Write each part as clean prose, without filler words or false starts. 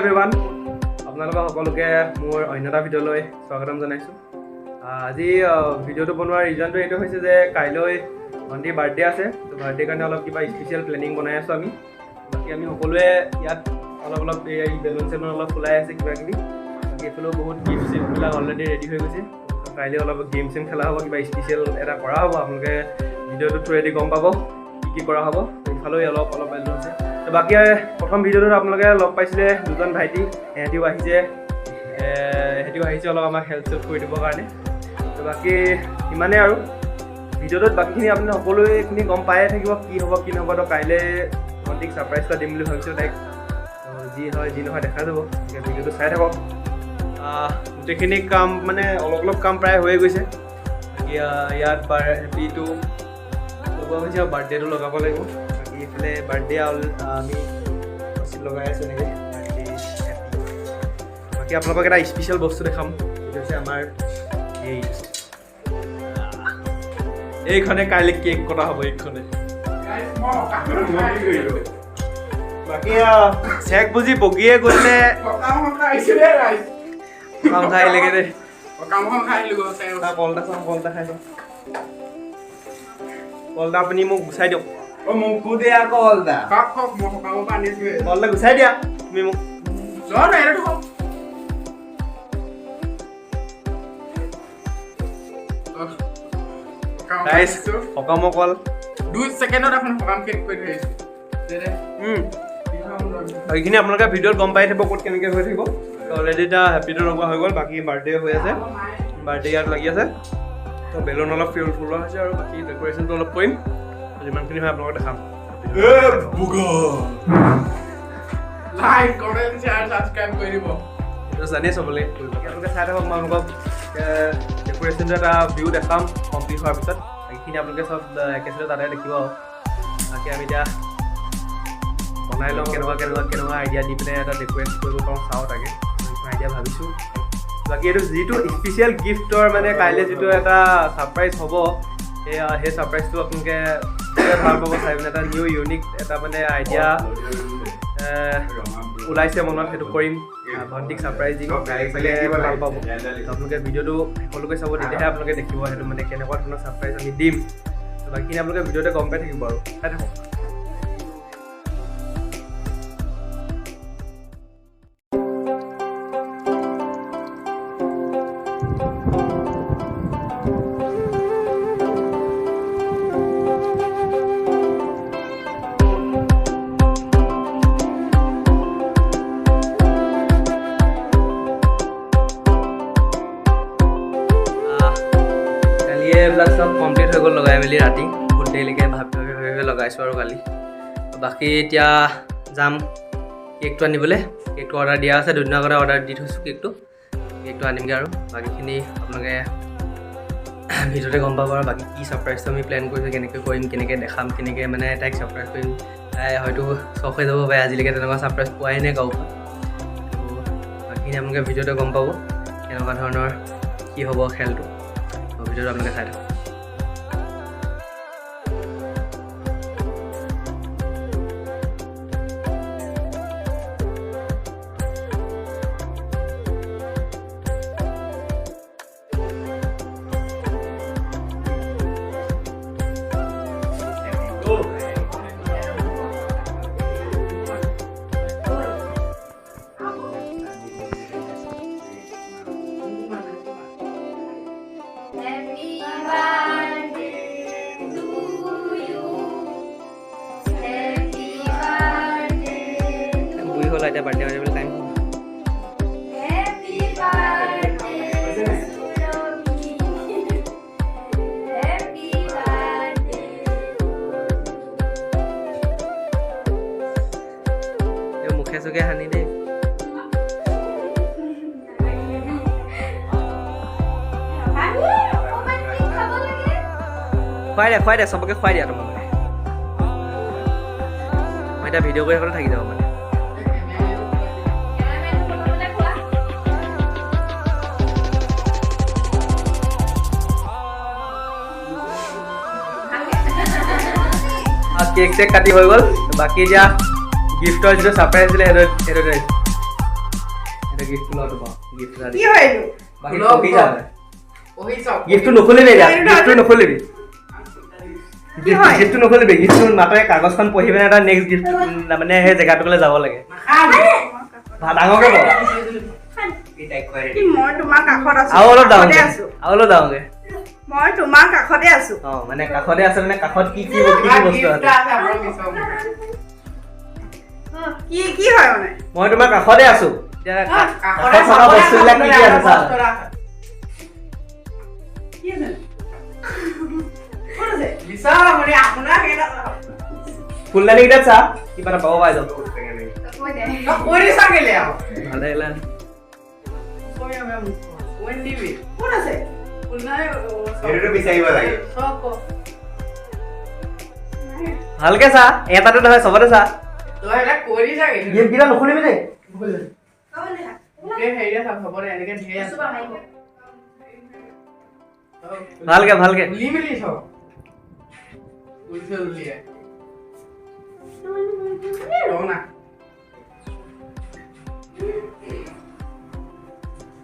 Everyone, আপোনালোকক সকলোকে মোৰ অন্য এটা ভিডিঅ'লৈ স্বাগতম জনাইছোঁ। আজি ভিডিঅ'টো বনোৱাৰ ৰিজনটো এইটো হৈছে যে কাইলৈ ভণ্টিৰ বাৰ্থডে আছে। বাৰ্থডেৰ কাৰণে অলপ কিবা স্পেচিয়েল প্লেনিং বনাই আছোঁ আমি। বাকী আমি সকলোৱে ইয়াত অলপ এই বেলুন চেলুন অলপ ফুলাই আছে কিবা কিবি। বাকী এইফালেও বহুত গিফ্ট চিফ্টবিলাক অলৰেডি ৰেডি হৈ গৈছে। কাইলৈ অলপ গেম চেম খেলা হ'ব, কিবা স্পেচিয়েল এটা কৰা হ'ব। আপোনালোকে ভিডিঅ'টো থ্ৰুৱেদি গম পাব কি কৰা হ'ব। এইফালেও অলপ বেলুন আছে। বাকী প্ৰথম ভিডিঅ'টোত আপোনালোকে লগ পাইছিলে দুজন ভাইটি, সিহঁতিও আহিছে অলপ আমাক হেল্প চেল্প কৰি দিবৰ কাৰণে। তো বাকী ইমানেই আৰু ভিডিঅ'টোত বাকীখিনি আপুনি সকলোখিনি গম পায়ে থাকিব কি হ'ব কি নহ'ব। তো কাইলৈ ভণ্টিক ছাৰপ্ৰাইজ এটা দিম বুলি ভাবিছোঁ। তাইক যি হয় যি নহয় দেখা যাব। ভিডিঅ'টো চাই থাকক। গোটেইখিনি কাম মানে অলপ কাম প্ৰায় হৈয়ে গৈছে। বাকী ইয়াত হেপিটো লগোৱা হৈছে আৰু বাৰ্থডেটো লগাব লাগিব। এইফালে বাৰ্থডে আমি লগাই আছোঁ এনেকৈ বাৰ্থডে হেপী। বাকী আপোনালোকক এটা স্পেচিয়েল বস্তু দেখাম। এইটো হৈছে আমাৰ এইখনে কাইলৈ কেক কটা হ'ব। এইখনে বাকী চেক বুজি বগীয়ে গৈছে খাইলেগে দেই। কলটা খাইছোঁ। কলটা আপুনি মোক গুচাই দিয়ক। কলটা গুচাই দিয়া তুমি মোক। সকামৰ কল 2 ছেকেণ্ডত এখন সকাম শেষ কৰি থৈছো। এইখিনি আপোনালোকে ভিডিঅ'ত গম পাই থাকিব ক'ত কেনেকৈ হৈ থাকিব। অলৰেডি এতিয়া হেপিটো লগোৱা হৈ গ'ল। বাকী বাৰ্থডে হৈ আছে, বাৰ্থডে ইয়াত লাগি আছে। তো বেলুন অলপ ফুলোৱা হৈছে আৰু বাকী ডেক'ৰেশ্যনটো অলপ কৰিম। যিমানখিনি হয় আপোনালোকক দেখাম। লাইক কমেন্ট শ্বেয়াৰ সাবস্ক্ৰাইব কৰি দিব। এইটো জানেই চবলৈ আপোনালোকে চাই থাকক। মই আপোনালোকক ডেক'ৰেশ্যনটো এটা ভিউ দেখাম কমপ্লিট হোৱাৰ পিছত। বাকীখিনি আপোনালোকে চব একেচতে তাতে দেখিব। বাকী আমি এতিয়া বনাই লওঁ কেনেকুৱা আইডিয়া দি পেলাই এটা ডেক'ৰেট কৰিব পাৰোঁ চাওঁ তাকে আইডিয়া ভাবিছোঁ। বাকী এইটো যিটো স্পেচিয়েল গিফ্টৰ মানে কাইলৈ যিটো এটা ছাৰপ্ৰাইজ হ'ব, সেই ছাৰপ্ৰাইজটো আপোনালোকে ভাল পাব চাই পিনে। এটা নিউ ইউনিক এটা মানে আইডিয়া ওলাইছে মনত, সেইটো কৰিম। ভণ্টিক ছাৰপ্ৰাইজ দিম, ভাল পাব। আপোনালোকে ভিডিঅ'টো সকলোকে চাব, তেতিয়াহে আপোনালোকে দেখিব সেইটো মানে কেনেকুৱা ধৰণৰ ছাৰপ্ৰাইজ আমি দিম। বাকীখিনি আপোনালোকে ভিডিঅ'তে গম পাই থাকিব আৰু চাই থাকক। এইবিলাক চব কমপ্লিট হৈ গ'ল লগাই মেলি ৰাতি বহুত দেৰিলৈকে ভাবি লগাইছোঁ আৰু কালি। বাকী এতিয়া যাম কেকটো আনিবলৈ। কেকটো অৰ্ডাৰ দিয়া আছে, দুদিনৰ আগতে অৰ্ডাৰ দি থৈছোঁ কেকটো আনিমগৈ আৰু বাকীখিনি আপোনালোকে ভিডিঅ'তে গম পাব। আৰু বাকী কি ছাৰপ্ৰাইজটো আমি প্লেন কৰিছোঁ, কেনেকৈ কৰিম, কেনেকৈ দেখাম, কেনেকৈ মানে তাইক ছাৰপ্ৰাইজ কৰিম। তাই হয়তো চখ হৈ যাব পাৰে, আজিলৈকে তেনেকুৱা ছাৰপ্ৰাইজ পোৱাই নাই কাৰো পৰা। বাকীখিনি আপোনালোকে ভিডিঅ'তে গম পাব কেনেকুৱা ধৰণৰ কি হ'ব খেলটো। ভিডিঅ'টো আপোনালোকে চাই থাকক। এতিয়া বাৰ্থডে মাৰিবলৈ টাইম মুখে চুখে সানি দেই। খুৱাই দে চবকে খুৱাই দিয়া তোমালোকে। মই এতিয়া ভিডিঅ' কৰি থাকোঁতে থাকি যাব মানে। কেক চেক কাটি হৈ গ'ল। বাকী এতিয়া গিফ্টৰ যিটো ছাৰপ্ৰাইজ দিলে সেইটো গিফ্ট লওটো পাওঁ গিফ্ট কি হয় এইটো বাকি টকি যা ওহি চাওক গিফ্টটো নখুলিবি গিফ্টটো নখুলিবি কি হয় গিফ্টটো নখুলিবি গিফ্টটো মাত্ৰে কাগজখন পঢ়ি পিনে এটা নেক্সট গিফ্ট মানে সেই জেগাটোলৈ যাব লাগে ডাঙৰকে ক কি মই তোমাৰ কাষত আছো আৰু অলপ কাষতে ডাঙৰকে আছো আৰু অলপ ডাঙৰকে মই তোমাৰ কাষতে আছো মানে কাষতে আছে মানে কাষত কি কি বস্তু আছে কি কি হয় মানে মই তোমাৰ কাষতে আছো এতিয়া কাষত থকা বস্তুবিলাক কি কি আছে চা কি আছে কোন আছে বিশাল মানে আপোনাৰ কেটা ফুলদানি কেইটা চা কিবা এটা পাব পাই যাব কৈ দে চাগেলে আৰু ভালে লাগিলে কোন আছে এইটো বিচাৰিব লাগে ভালকে চা এটাতে নহয় চবতে চা তই এটা কৰি চাগে গিফ্ট কেইটা নখুলিবি দেই হেৰিয়া চাওক খবৰ এনেকে ধেৰ আছে ভালকে ভালকে উলি মেলি চাওক উলিয়াই ৰহ না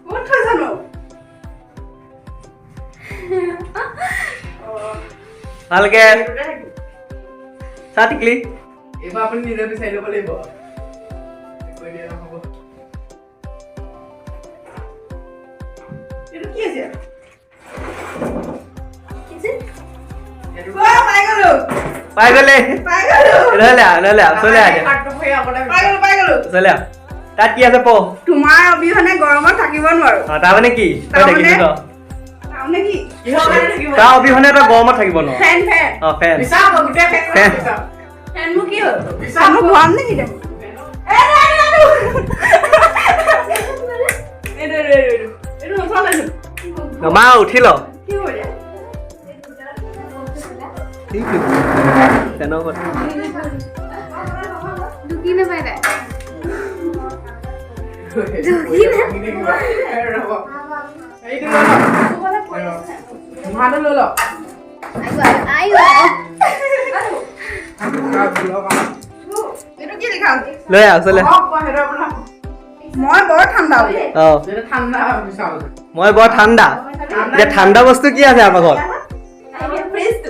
ক'ত থৈ জানো ভালকে চা টিকলি এইবাৰ আপুনি নিজে বিচাৰি ল'ব লাগিব কৈ দিয়া নহ'ব এইটো কি আছে এইটো পাই গলো পাই গলে নহলে চলে আগে কাটটো হৈ আগতে পাই গলো চলে তাত কি আছে প তোমাৰ অবিহনে গৰমত থাকিব নোৱাৰো তাৰমানে কি তই দেখিছ তাৰমানে কি কিহৰ কাৰণে থাকিব তাৰ অবিহনে তই গৰমত থাকিব ন ফেন ফেন ফেন বিচাৰ গোটেই ফেক বিচাৰ ফেন মোক কি হ'ল বিচাৰ মোক ঘূৰাম নেকি দে এইটো নচলে মা উঠি ল কি হ'ল ফেনৰ কথা দুকি নাপায় তাই ভালো লৈ ল আইও এইটো কি লিখা আছে লৈ আহ চলে মই বৰ ঠাণ্ডা বোলে ঠাণ্ডা বিচাৰ মই বৰ ঠাণ্ডা এতিয়া ঠাণ্ডা বস্তু কি আছে আমাৰ ঘৰত ফ্ৰিজটো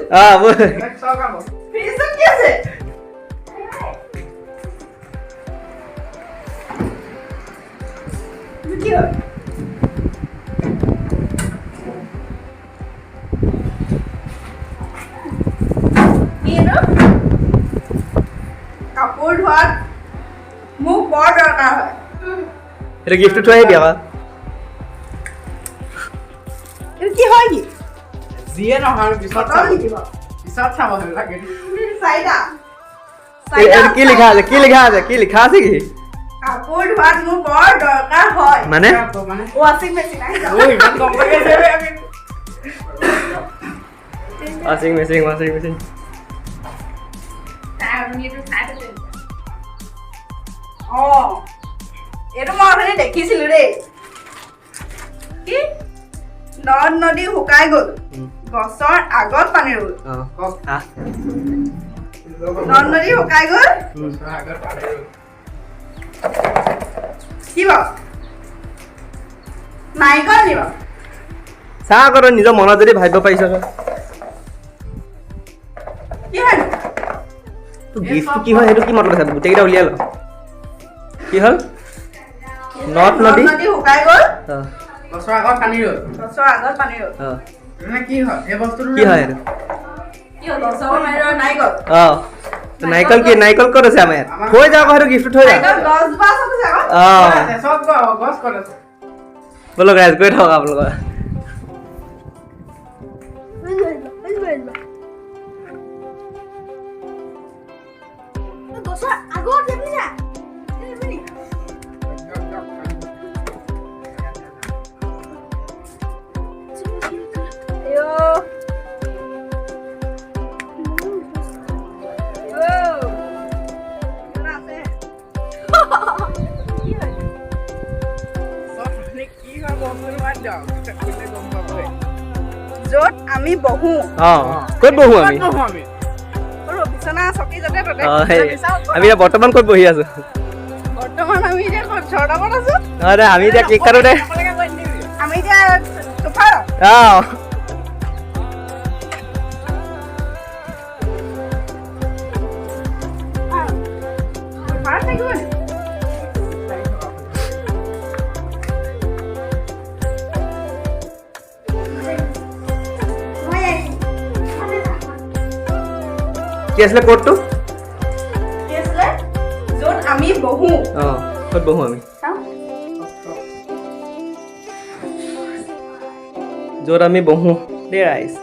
চকাব ফ্ৰিজত কি আছে কি হয় কাপোৰ ধোৱাত মোক বৰ দৰকাৰ হয় এইটো গিফ্টটো থৈ আহিবি আকৌ এইটো কি হয় কি যিয়ে নহয় পিছত বটল চাব নেকি বাৰু পিছত চাব লাগে চাৰিটা এইটো কি লিখা আছে কি লিখা আছে কি লিখা আছে কি কাপোৰ ধোৱাত মোৰ বৰ দৰকাৰ হয় মানে মানে ৱাচিং মেচিন আহি যাব ইমান গম পাই গৈছে আমি ৱাচিং মেচিন এইটো মই অথনি দেখিছিলো দেই কি নদ নদী শুকাই গ'ল গছৰ আগত পানী ৰ'ল নদ নদী শুকাই গ'ল কি বাৰু নাৰিকল নি বাৰু চা আকৌ তই নিজৰ মনত যদি ভাবিব পাৰিছ কি হয় তোৰ গিফ্টটো কি হয় সেইটো কি মতলব আছে গোটেইকেইটা উলিয়াই ল কি হ'ল নদ নদী শুকাই গ'ল গছৰ আগত পানী ৰ'ল গছৰ আগত পানী ৰ'ল মানে কি হয় এই বস্তুটো কি হয় এইটো কি হ'ল গছৰ বাহিৰৰ নাৰিকল নাৰিকল কি নাৰিকল ক'ত আছে আমাৰ ইয়াত থৈ যা আকৌ সেইটো গিফ্টটো থৈ যা নাৰিকল গছজোপা আছে যে আগত চব গছ ক'ত আছে ব'লক ৰাইজ গৈ থাকক আপোনালোকৰ গছৰ আগত যাবি না য'ত আমি বহো ক'ত বহো আমি বিচনা চকী য'তে ত'তে আমি এতিয়া বৰ্তমান ক'ত বহি আছো বৰ্তমান বৰ্তমান আমি এতিয়া শ্বৰ্টআপত আছো আমি এতিয়া কেক কাটোতে আমি এতিয়া চোফাৰ চোফাৰত থাকিব নি? কি আছিলে কোডটো কি আছিলে? য'ত আমি বহো ক'ত বহো আমি চাওঁ। য'ত আমি বহো দেই ৰাইজ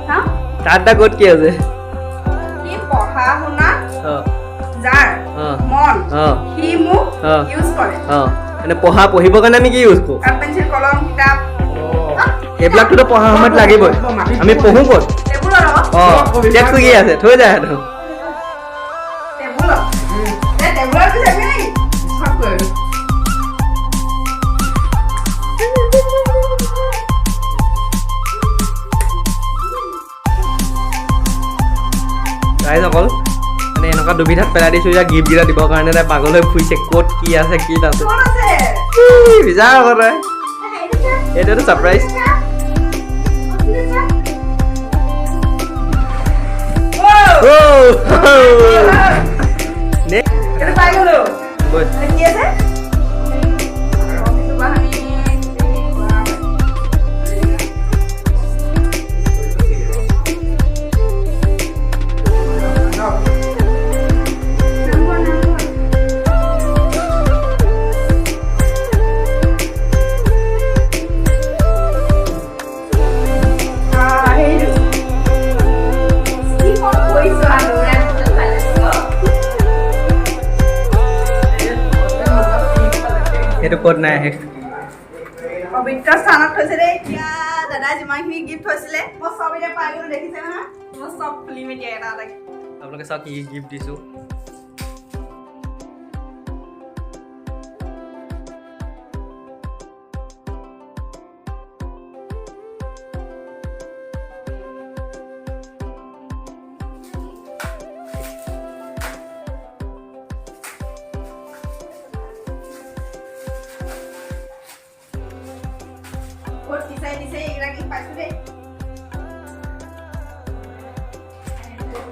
চাওঁ। তাৰ ক'ত কি আছে সি পঢ়া শুনা অঁ যাৰ অঁ মন অঁ সি মোক অঁ ইউজ কৰে অঁ মানে পঢ়িবৰ কাৰণে আমি কি ইউজ কৰোঁ কাঠ পেঞ্চিল কলম কিতাপ এইবিলাকটোতো পঢ়া সময়ত লাগিবই আমি পঢ়োঁ ক'ত টেবুলৰ লগত ডেস্কটো কি আছে থৈ যায় সেইটো টেবুলত টেবুলত কি যাবি নেকি ৰাইজ অকল মানে এনেকুৱা দুবিধাত পেলাই দিছোঁ এতিয়া গিফ্টকেইটা দিবৰ কাৰণে তাই পাগল হৈ ফুৰিছে ক'ত কি আছে কি নাছে ক'ত আছে বিচাৰ আকৌ তই এইটোতো ছাৰপ্ৰাইজ এইটো পাই গ'লো কি আছে সেইটো ক'ত নাই আহে পবিত্ৰ স্থানত থৈছে দেই এতিয়া দাদাই যিমানখিনি গিফ্ট থৈছিলে মই চব এতিয়া পাই গ'লো দেখিছে নহয় মই চব খুলিম এতিয়া এটা এটাকে আপোনালোকে চাওক কি গিফ্ট দিছোঁ ক'ত দিছে এইবিলাক গিফ্ট পাইছোঁ দেই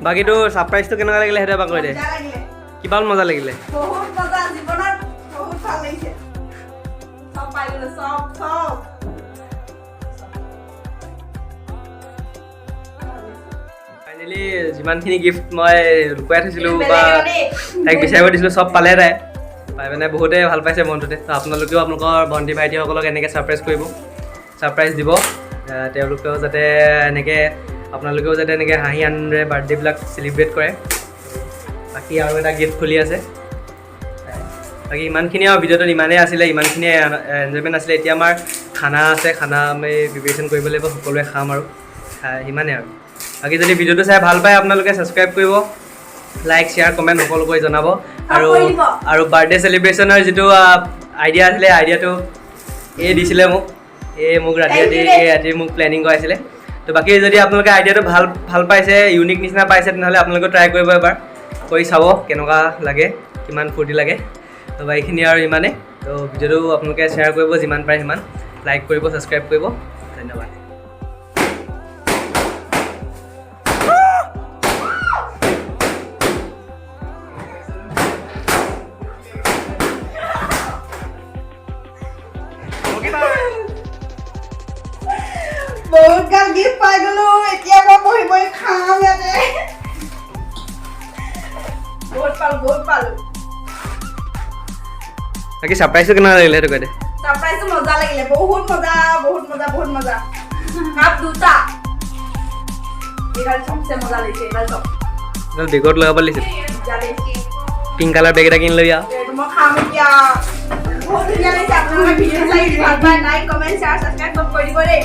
বাকীটো ছাৰপ্ৰাইজটো কেনেকুৱা লাগিলে সেইটো এবাৰ কৈ দে মজা লাগিলে কিমান মজা লাগিলে বহুত মজা জীৱনত বহুত ভাল লাগিছে চব পাই গ'লো চব ফাইনেলি যিমানখিনি গিফ্ট মই লুকুৱাই থৈছিলোঁ বা তাইক বিচাৰিব দিছিলোঁ চব পালে তাই পাই মানে বহুতে ভাল পাইছে মনটোতে তো আপোনালোকেও আপোনালোকৰ ভণ্টি ভাইটিসকলক এনেকৈ ছাৰপ্ৰাইজ কৰিব ছাৰপ্ৰাইজ দিব তেওঁলোকেও যাতে এনেকৈ আপোনালোকেও যাতে এনেকৈ হাঁহি আনন্দৰে বাৰ্থডে'বিলাক চেলিব্ৰেট কৰে বাকী আৰু এটা গিফ্ট খুলি আছে বাকী ইমানখিনি আৰু ভিডিঅ'টোত ইমানেই আছিলে ইমানখিনি এনজয়মেণ্ট আছিলে এতিয়া আমাৰ খানা আছে খানা আমি প্ৰিপেৰেশ্যন কৰিব লাগিব সকলোৱে খাম আৰু সিমানেই আৰু বাকী যদি ভিডিঅ'টো চাই ভাল পায় আপোনালোকে ছাবস্ক্ৰাইব কৰিব লাইক শ্বেয়াৰ কমেণ্ট সকলো কৰি জনাব আৰু বাৰ্থডে চেলিব্ৰেশ্যনৰ যিটো আইডিয়া আছিলে আইডিয়াটো দিছিলে মোক ৰাতি মোক প্লেনিং কৰাইছিলে তো বাকী যদি আপোনালোকে আইডিয়াটো ভাল পাইছে ইউনিক নিচিনা পাইছে তেনেহ'লে আপোনালোকে ট্ৰাই কৰিব এবাৰ কৰি চাব কেনেকুৱা লাগে কিমান ফূৰ্তি লাগে তো এইখিনি আৰু ইমানেই তো ভিডিঅ'টো আপোনালোকে শ্বেয়াৰ কৰিব যিমান পাৰে সিমান লাইক কৰিব ছাবস্ক্ৰাইব কৰিব ধন্যবাদ বহুত গাল গিফ্ট পাই গ'লো এতিয়া মই বহি খাম ইয়াতে বহুত পালো বাকী ছাৰপ্ৰাইজটো কেনেকুৱা লাগিলে সেইটো কৈ দে ছাৰপ্ৰাইজটো মজা লাগিলে বহুত মজা কাপ দুটা এইডাল চবচে মজা লাগিছে এইডাল চব বেগত লগাব লাগিছিল মজা লাগিছে পিংক কালাৰ বেগ এটা কিনি ল'বি আৰু এইটো মই খাম এতিয়া বহুত ধুনীয়া লাগিছে আপোনালোকে ভিডিঅ' চাই ভাল পায় লাইক কমেণ্ট শ্বেয়াৰ ছাবস্ক্ৰাইব কৰি দিব দেই